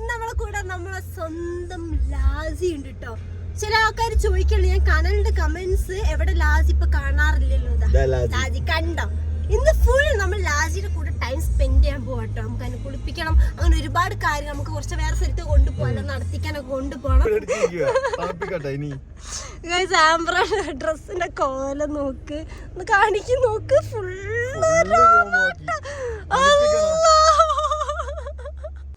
നമ്മളെ കൂടെ നമ്മളെ സ്വന്തം ലാസി ഉണ്ട് കേട്ടോ. ചില ആൾക്കാർ ചോദിക്കല്ലോ, ഞാൻ കനലിന്റെ കമന്റ്സ് എവിടെ ലാസി ഇപ്പൊ കാണാറില്ലല്ലോ. ലാസി കണ്ടോ? ഇന്ന് ഫുൾ നമ്മൾ ലാസിയുടെ കൂടെ ടൈം സ്പെൻഡ് ചെയ്യാൻ പോകട്ടോ. നമുക്ക് അതിനെ കുളിപ്പിക്കണം, അങ്ങനെ ഒരുപാട് കാര്യം നമുക്ക് കുറച്ച് വേറെ സ്ഥലത്ത് കൊണ്ടുപോകാൻ, നടത്തിക്കാനൊക്കെ കൊണ്ടുപോകണം. ഡ്രസ്സിന്റെ കോല നോക്ക്, കാണിക്ക് നോക്ക്, ഫുള്ള്.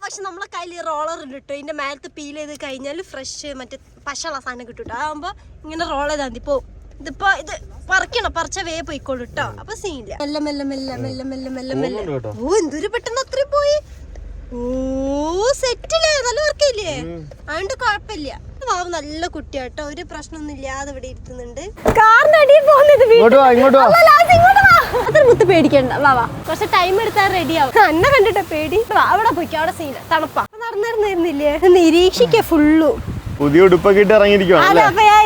പക്ഷെ നമ്മളെ കയ്യിൽ റോളർ ഉണ്ട് കേട്ടോ. ഇതിന്റെ മേലത്ത് പീൽ ചെയ്ത് കഴിഞ്ഞാൽ ഫ്രഷ് മറ്റേ പശയുള്ള സാധനം കിട്ടും കേട്ടോ. അതാകുമ്പോ ഇങ്ങനെ റോൾ ചെയ്താൽ മതി. ഇപ്പൊ ഇതിപ്പോ ഇത് പറിക്കണം, പറിച്ച വേ പോയിക്കോളൂ കേട്ടോ. അപ്പൊ സീനില്ല. മെല്ലെ മെല്ലെ മെല്ലെ മെല്ലെ മെല്ലെ മെല്ലെ മെല്ലെ. ഓ എന്തൊരു പെട്ടെന്ന് അത്രയും പോയി. ഓ സെറ്റില്ലേ, നല്ല വർക്കില്ലേ, അതുകൊണ്ട് കുഴപ്പമില്ല. നല്ല കുട്ടിയാട്ടോ, ഒരു പ്രശ്നമൊന്നും ഇല്ലാതെ ഇവിടെ ഇരുത്തുന്നുണ്ട്. മുത്ത് പേടിക്കണ്ട, വാ കുറച്ച് ടൈം എടുത്താൽ റെഡി ആവും. എന്നെ കണ്ടിട്ട് പേടി. അവിടെ പോയിക്കോ, അവിടെ സീന തണുപ്പാ. നടന്നിരുന്നില്ലേ, നിരീക്ഷിക്ക ഫുള്ളു. പുതിയ ഉടുപ്പൊക്കെ ഇട്ട് ഇറങ്ങിയിരിക്കും.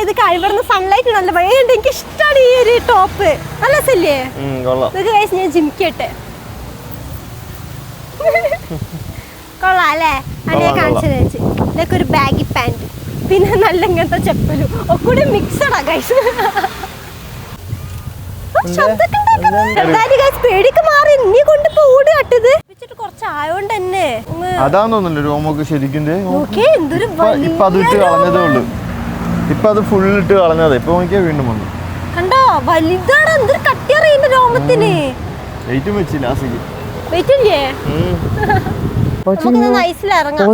ഇത് കഴിവറുന്ന സൺലൈറ്റ് നല്ല ഭയങ്കര എനിക്ക് ഇഷ്ടമാണ് ഈ ഒരു ടോപ്പ്. നല്ല രസല്ലേ? ഞാൻ ജിമിക്കട്ടെ, കൊള്ളാം അല്ലേ? അടിയെ കാണിച്ചു വെച്ച് ഇതൊക്കെ ഒരു ബാഗി പാന്റ്, പിന്നെ നല്ല ഇങ്ങനത്തെ ചെപ്പലും ഒക്കെ മിക്സഡാ ഗൈസ്. പേടിക്ക് മാറി നീ കൊണ്ടിപ്പോ ഓടി കട്ടത് വെച്ചിട്ട് കുറച്ച് ആയോണ്ട് തന്നെ അതാന്നോന്നല്ലോ രോമൊക്കെ ശരിക്കും. ഇപ്പൊ അത് ഇട്ട് കളഞ്ഞതേ ഉള്ളു. ഇപ്പൊ അത് ഫുൾ ഇട്ട് കളഞ്ഞത്. ഇപ്പൊ നോക്കിയാ വീണ്ടും വന്നു. കണ്ടോ വലുതാണ്, എന്തൊരു കട്ടിയറിയുന്ന രോമത്തിന്. വെയിറ്റും വെച്ചില്ല ആ സിക്ക്. വെയിറ്റ് ഇല്ലേ? നമുക്ക് ഐസിൽ ഇറങ്ങാം,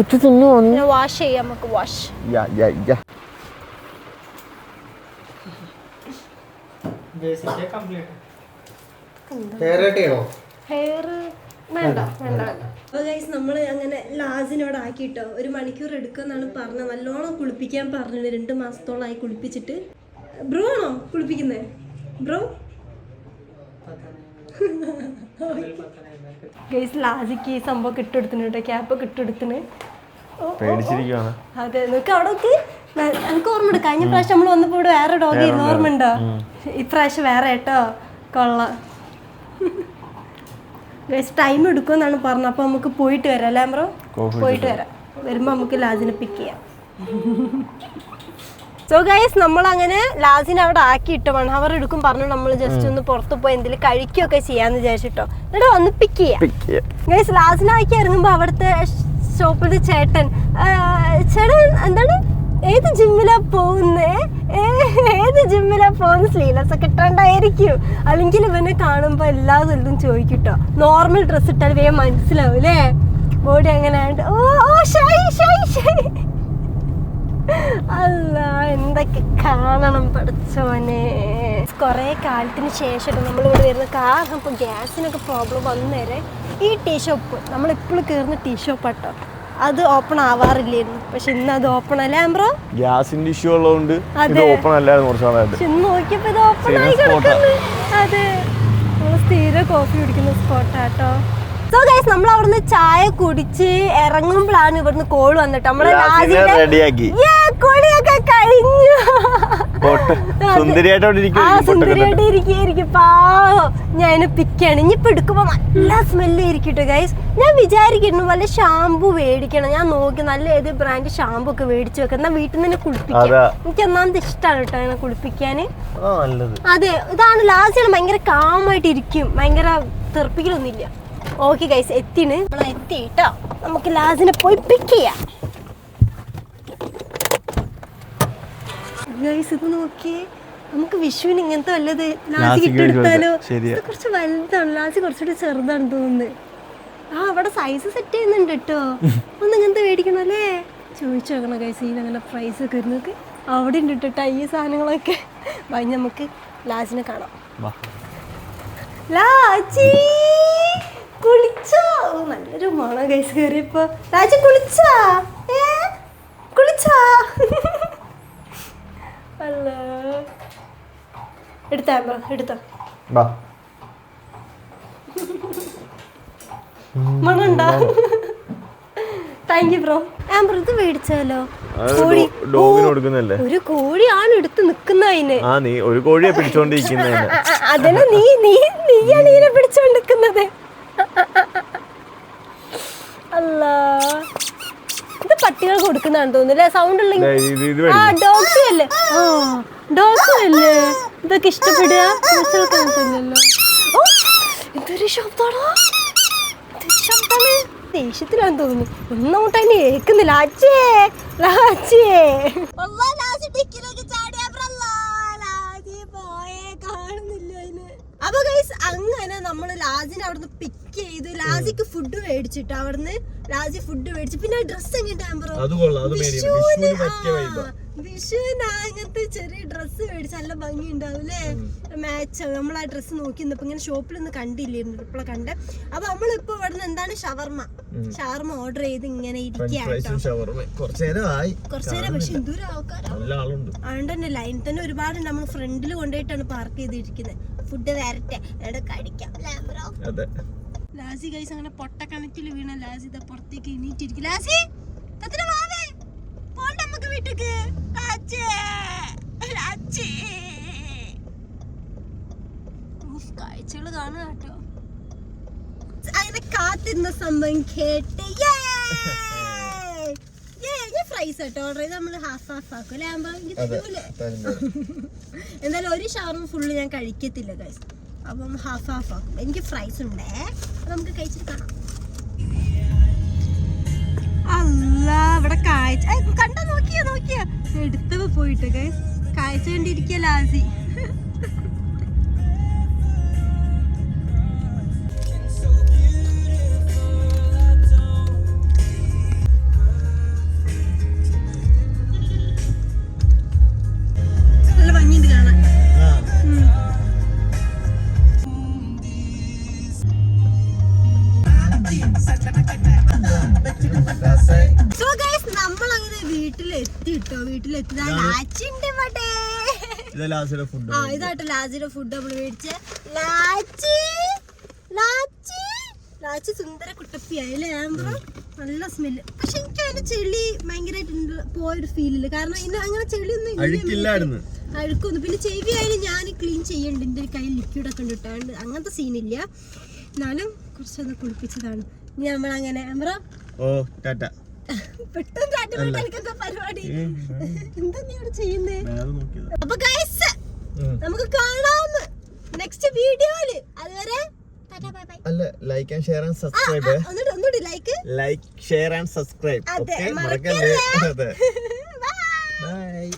വാഷ് ചെയ്യാം. നമുക്ക് വാഷ് നമ്മള് അങ്ങനെ ലാസിനോട് ആക്കിട്ടോ. 1 മണിക്കൂർ എടുക്കുമെന്നാണ് പറഞ്ഞത്. നല്ലോണം കുളിപ്പിക്കാൻ പറഞ്ഞു. 2 മാസത്തോളമായി കുളിപ്പിച്ചിട്ട്. ബ്രോ ആണോ കുളിപ്പിക്കുന്നേ? ബ്രോ ലാസിക്ക് ഈ സംഭവം കിട്ടെടുത്തിന് കേട്ടോ, ക്യാപ്പ് കിട്ടെടുത്തിന്. അതെ നോക്ക് അവിടെ നോക്ക്. എനിക്ക് ഓർമ്മ ഉണ്ട്, കഴിഞ്ഞ പ്രാവശ്യം നമ്മൾ വന്നപ്പോ ഇവിടെ വേറെ ഡോഗ് ആയിരുന്നു, ഓർമ്മ ഉണ്ടോ? ഇപ്രാവശ്യം വേറെ കേട്ടോ. കൊള്ളാം. ടൈം എടുക്കുമെന്നാണ് പറഞ്ഞത്. അപ്പൊ നമുക്ക് പോയിട്ട് വരാം അല്ലേ ബ്രോ? പോയിട്ട് വരാം. വരുമ്പോ നമുക്ക് ലാസിനെ പിക്ക് ചെയ്യാം. സോ ഗൈസ് നമ്മളങ്ങനെ ലാസിനെ അവിടെ ആക്കിയിട്ട് 1 അവർ എടുക്കും പറഞ്ഞു. നമ്മൾ ജസ്റ്റ് ഒന്ന് പുറത്ത് പോയി എന്തെങ്കിലും കഴിക്കുകയൊക്കെ ചെയ്യാന്ന് വിചാരിച്ചിട്ടോ. എന്നിട്ട് വന്ന് പിക്ക് ചെയ്യാം ഗൈസ്. ലാസിനെ ആക്കി ഇറങ്ങുമ്പോ അവിടുത്തെ ഷോപ്പിൽ ചേട്ടൻ എന്താണ്, ഏത് ജിമ്മിലാ പോകുന്നേ, ഏത് ജിമ്മിലാ പോകുന്ന, സ്ലീവ്ലെസ് ഒക്കെ ഇട്ടാണ്ടായിരിക്കും. അല്ലെങ്കിൽ ഇവനെ കാണുമ്പോ എല്ലാ സ്ഥലത്തും ചോദിക്കട്ടോ. നോർമൽ ഡ്രസ് ഇട്ടാൽ വേഗം മനസ്സിലാവും അല്ലേ ബോഡി അങ്ങനെ. അല്ല എന്തൊക്കെ കാണണം പഠിച്ചോനെ. കൊറേ കാലത്തിന് ശേഷം നമ്മളിവിടെ വരുന്ന കാരണം ഇപ്പൊ ഗ്യാസിനൊക്കെ പ്രോബ്ലം വന്നേരെ ഈ ടീ ഷോപ്പ് നമ്മളിപ്പോഴും കയറുന്ന ടീ ഷോപ്പ് കേട്ടോ. അത് ഓപ്പൺ ആവാറില്ലായിരുന്നു, പക്ഷെ ഇന്ന് അത് ഓപ്പൺ അല്ലേ ബ്രോ? ഗ്യാസിന്റെ ഇഷ്യൂ ഉള്ളതുകൊണ്ട് ഇത് ഓപ്പൺ അല്ലായിരുന്നു കുറച്ച് നാളായിട്ട്. ഇന്ന് നോക്കിയപ്പോ ഇത് ഓപ്പൺ ആയി കിടക്കുന്നു. അതെ, നമ്മള് സ്ഥിരം കോഫി കുടിക്കുന്ന സ്പോട്ടാട്ടോ. സോ ഗൈസ് നമ്മൾ അവിടുന്ന് ചായ കുടിച്ച് ഇറങ്ങുമ്പോഴാണ് ഇവിടുന്ന് കോൾ വന്നിട്ട് നമ്മളെ കുളിയൊക്കെ കഴിഞ്ഞു. സുന്ദരിയായിട്ടിരിക്കും പാവം. ഞാൻ പിക്കാണ്. ഇനിയിപ്പോ എടുക്കുമ്പോ നല്ല സ്മെല്ല് ഇരിക്കട്ടെ ഗൈസ്. ഞാൻ വിചാരിക്കുന്നു വല്ല ഷാമ്പു മേടിക്കണം. ഞാൻ നോക്കി നല്ല ഏത് ബ്രാൻഡ് ഷാമ്പു ഒക്കെ മേടിച്ചു വെക്കാം, എന്നാ വീട്ടിൽ നിന്ന് കുളിപ്പിക്കാം. എനിക്ക് ഒന്നാമത് ഇഷ്ടമാണ് കേട്ടോ അങ്ങനെ കുളിപ്പിക്കാന്. അതെ, ഇതാണ് ലാസ്റ്റ്. ഭയങ്കര കാമായിട്ട് ഇരിക്കും, ഭയങ്കര തെറിപ്പിക്കലൊന്നുമില്ല. ഓക്കെ ഗൈസ്, എത്തിണ് എത്തി കേട്ടോ. നമുക്ക് ലാസിനെ പോയി പിക്ക് ചെയ്യാം ഗൈസ്. ഇത് നോക്കിയേ, നമുക്ക് വിഷുവിന് ഇങ്ങനത്തെ വല്ലത് ലാസി കിട്ടെടുത്താലോ? കുറച്ച് വലുതാണ്, ലാസി കുറച്ചുകൂടി ചെറുതാണ് തോന്നുന്നത്. അവിടെ സൈസ് സെറ്റ് ചെയ്യുന്നുണ്ട് കേട്ടോ. ഒന്ന് ഇങ്ങനത്തെ മേടിക്കണം അല്ലേ? ചോദിച്ചു നോക്കണം ഗൈസ്. ഇതിനങ്ങനെ പ്രൈസ് ഒക്കെ വരുന്നത് അവിടെ ഉണ്ട് കേട്ടോ ഈ സാധനങ്ങളൊക്കെ. ഭയ നമുക്ക് ലാസിനെ കാണാം. ലാച്ചി കുളിച്ചോ? നല്ലൊരു മണം ഗൈസ് കയറിയപ്പോ. ലാച്ചി കുളിച്ചാ? കുളിച്ചാ? അല്ല എടുത്തോ മണുണ്ടോ? Thank you bro. ആംബ്രോ ഇത് മേടിച്ചാലോ? ഒരു കോഴിയാണ് എടുത്ത് നിക്കുന്നതിന്. ഒരു കോഴിയെ പിടിച്ചോണ്ടിരിക്കുന്ന അതിന് നീയാണ് ഇതിനെ പിടിച്ചോണ്ടിരിക്കുന്നത്. അല്ലാ ആണെന്ന് തോന്നുന്നു സൗണ്ട് ഉള്ള ഇത് ആ ഡോഗ്സ് അല്ലേ ഡോഗ്സ് അല്ലേ ഇതൊക്കെ ഇഷ്ടപ്പെടുക മനസ്സിലാക്കാനില്ലല്ലോ എന്തൊരു ശബ്ദാണോ ദേഷ്യത്തിലാന്ന് തോന്നുന്നു ഒന്നോട്ട് തന്നെ കേൾക്കുന്നില്ല അപ്പൊ ഗൈസ് അങ്ങനെ നമ്മള് ലാസിനെ അവിടുന്ന് പിക്ക് ചെയ്തു ലാസിക്ക് ഫുഡ് മേടിച്ചിട്ട് അവിടുന്ന് ലാസി ഫുഡ് മേടിച്ചു പിന്നെ ഡ്രസ് വിഷുവിന് അങ്ങനത്തെ ചെറിയ ഡ്രസ്സ് മേടിച്ച് നല്ല ഭംഗി ഉണ്ടാവൂലേ മാച്ച് നമ്മൾ ആ ഡ്രസ്സ് നോക്കി നിന്നപ്പോ ഇങ്ങനെ ഷോപ്പിലൊന്നും കണ്ടില്ലായിരുന്നു ഇപ്പോഴെ കണ്ട് അപ്പൊ നമ്മളിപ്പോ ഇവിടുന്ന് എന്താണ് ഷവർമ ഓർഡർ ചെയ്ത് ഇങ്ങനെ ഇരിക്കുകയാണ് കുറച്ചു നേരം പക്ഷെ എന്തോരം ആൾക്കാരാണ് അതുകൊണ്ട് തന്നെ ലൈൻ തന്നെ ഒരുപാട് നമ്മൾ ഫ്രണ്ടിൽ കൊണ്ടുപോയിട്ടാണ് പാർക്ക് ചെയ്തിരിക്കുന്നത് ഫുഡ് വരട്ടെ എവിടെ കഴിക്കാം ലാസി ഗൈസ് അങ്ങനെ പൊട്ടക്കണക്കിൽ വീണ ലാസി ഇതാ പുറത്തേക്ക് എണീറ്റിരിക്കും ലാസി വാവേ പോണ്ട നമുക്ക് വീട്ടിക്ക് കാഴ്ചകള് കാണുക കേട്ടോ അങ്ങനെ കാത്തിരുന്ന സംഭവം കേട്ട് ഫ്രൈസ് കേട്ടോ ഓർഡർ ചെയ്ത് നമ്മള് ഹാഫ് ആക്കും അല്ലേ എന്തായാലും ഒരു ഷവർമ ഫുള്ള് ഞാൻ കഴിക്കത്തില്ല ഗൈസ് അപ്പം ഹാഫ് ആക്കും എനിക്ക് ഫ്രൈസ് ഉണ്ടേ നമുക്ക് കഴിച്ചിട്ട് കാണാം അല്ല ഇവിടെ കാഴ്ച കണ്ട നോക്കിയാ എടുത്തപ്പോ പോയിട്ട് ഗൈസ് കാഴ്ച കണ്ടിരിക്കുക ലാസി നല്ല ഭംഗിയുണ്ട് കാണാൻ സോ ഗൈസ് നമ്മൾ അങ്ങനെ വീട്ടിലെത്തി ഇതാട്ടോ ലാച്ചിയുടെ ഫുഡ് നമ്മൾ മേടിച്ച ലാച്ചി സുന്ദര കുട്ടപ്പിയായി അല്ലേ ആകുമ്പോ നല്ല സ്മെല്ല് പക്ഷെ എനിക്ക് അതിന്റെ ചെളി ഭയങ്കരമായിട്ട് പോയൊരു ഫീലില്ല കാരണം ഇന്ന് അങ്ങനെ ചെളിയൊന്നും അഴുക്കൊന്നും പിന്നെ ചെവി ആയാലും ഞാൻ ക്ലീൻ ചെയ്യണ്ട് എന്റെ കയ്യിൽ ലിക്വിഡ് ഒക്കെ ഇട്ടാണ്ട് അങ്ങനത്തെ സീനില്ല എന്നാലും കുറച്ചൊന്ന് കുളിപ്പിച്ചതാണ് ഇനി നമ്മളങ്ങനെ പെട്ടെന്ന് പരിപാടി എന്താ നീ ഇവിടെ ചെയ്യുന്നേ അപ്പൊ ഗൈസ് നമുക്ക് കാണാവുന്ന നെക്സ്റ്റ് വീഡിയോയില് അതുവരെ like and share and subscribe ഒന്നുകൂടി ലൈക്ക് ഷെയർ ആൻഡ് സബ്സ്ക്രൈബ് മറക്കല്ലേ ബൈ